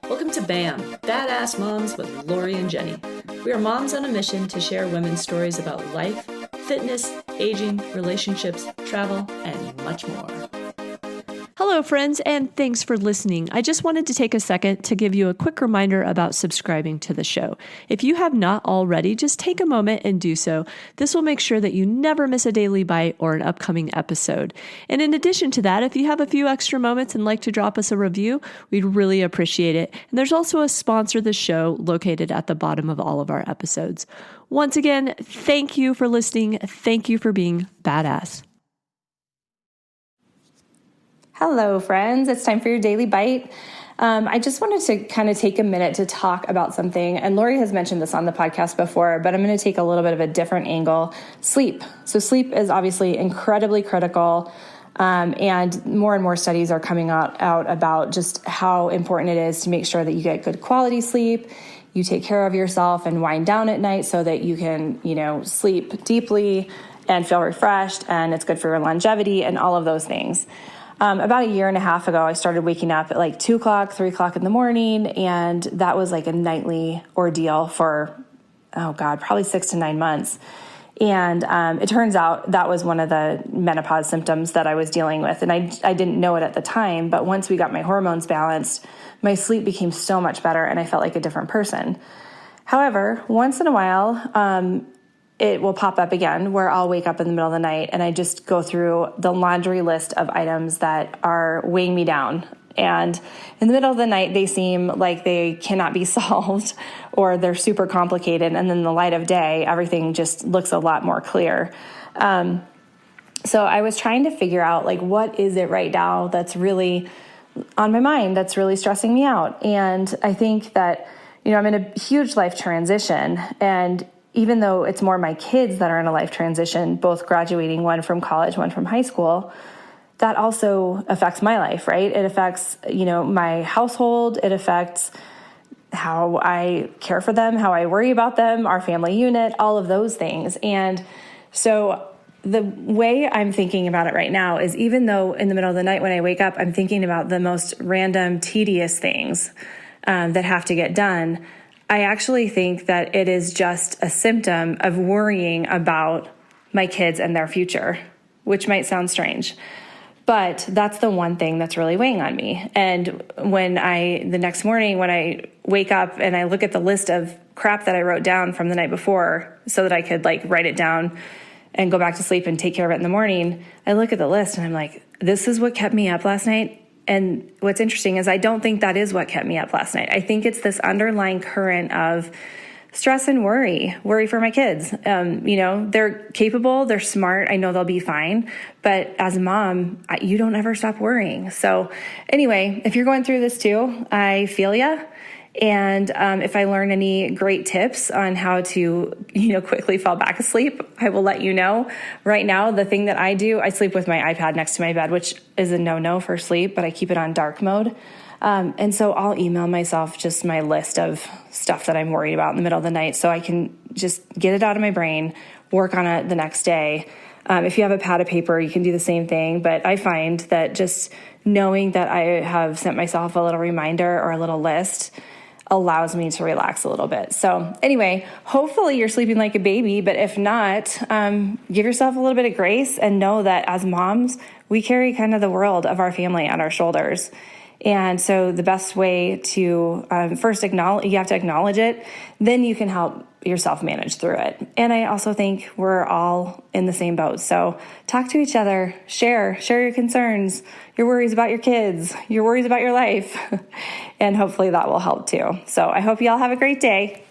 Welcome to BAM, Badass Moms with Lori and Jenny. We are moms on a mission to share women's stories about life, fitness, aging, relationships, travel, and much more. Hello, friends, and thanks for listening. I just wanted to take a second to give you a quick reminder about subscribing to the show. If you have not already, just take a moment and do so. This will make sure that you never miss a daily bite or an upcoming episode. And in addition to that, if you have a few extra moments and like to drop us a review, we'd really appreciate it. And there's also a sponsor of the show located at the bottom of all of our episodes. Once again, thank you for listening. Thank you for being badass. Hello, friends. It's time for your daily bite. I just wanted to kind of take a minute to talk about something. And Lori has mentioned this on the podcast before, but I'm going to take a little bit of a different angle. Sleep. So sleep is obviously incredibly critical. And more studies are coming out about just how important it is to make sure that you get good quality sleep, you take care of yourself and wind down at night so that you can, sleep deeply and feel refreshed, and it's good for your longevity and all of those things. About a year and a half ago, I started waking up at like 2 o'clock, 3 o'clock in the morning, and that was like a nightly ordeal for, probably 6 to 9 months. And it turns out that was one of the menopause symptoms that I was dealing with, and I didn't know it at the time, but once we got my hormones balanced, my sleep became so much better, and I felt like a different person. However, once in a while, it will pop up again where I'll wake up in the middle of the night and I just go through the laundry list of items that are weighing me down. And in the middle of the night, they seem like they cannot be solved or they're super complicated. And then in the light of day, everything just looks a lot more clear. So I was trying to figure out what is it right now that's really on my mind, that's really stressing me out. And I think that, I'm in a huge life transition, and even though it's more my kids that are in a life transition, both graduating, one from college, one from high school, that also affects my life, right? It affects, my household. It affects how I care for them, how I worry about them, our family unit, all of those things. And so the way I'm thinking about it right now is, even though in the middle of the night when I wake up, I'm thinking about the most random, tedious things that have to get done, I actually think that it is just a symptom of worrying about my kids and their future, which might sound strange, but that's the one thing that's really weighing on me. And the next morning when I wake up and I look at the list of crap that I wrote down from the night before so that I could write it down and go back to sleep and take care of it in the morning, I look at the list and I'm like, this is what kept me up last night. And what's interesting is I don't think that is what kept me up last night. I think it's this underlying current of stress and worry for my kids. They're capable, they're smart. I know they'll be fine. But as a mom, you don't ever stop worrying. So anyway, if you're going through this too, I feel ya. And if I learn any great tips on how to, quickly fall back asleep, I will let you know. Right now, the thing that I do, I sleep with my iPad next to my bed, which is a no-no for sleep, but I keep it on dark mode. And so I'll email myself just my list of stuff that I'm worried about in the middle of the night so I can just get it out of my brain, work on it the next day. If you have a pad of paper, you can do the same thing. But I find that just knowing that I have sent myself a little reminder or a little list allows me to relax a little bit. So anyway, hopefully you're sleeping like a baby, but if not, give yourself a little bit of grace and know that as moms, we carry kind of the world of our family on our shoulders. And so the best way to first you have to acknowledge it, then you can help yourself manage through it. And I also think we're all in the same boat. So talk to each other, share your concerns, your worries about your kids, your worries about your life, and hopefully that will help too. So I hope you all have a great day.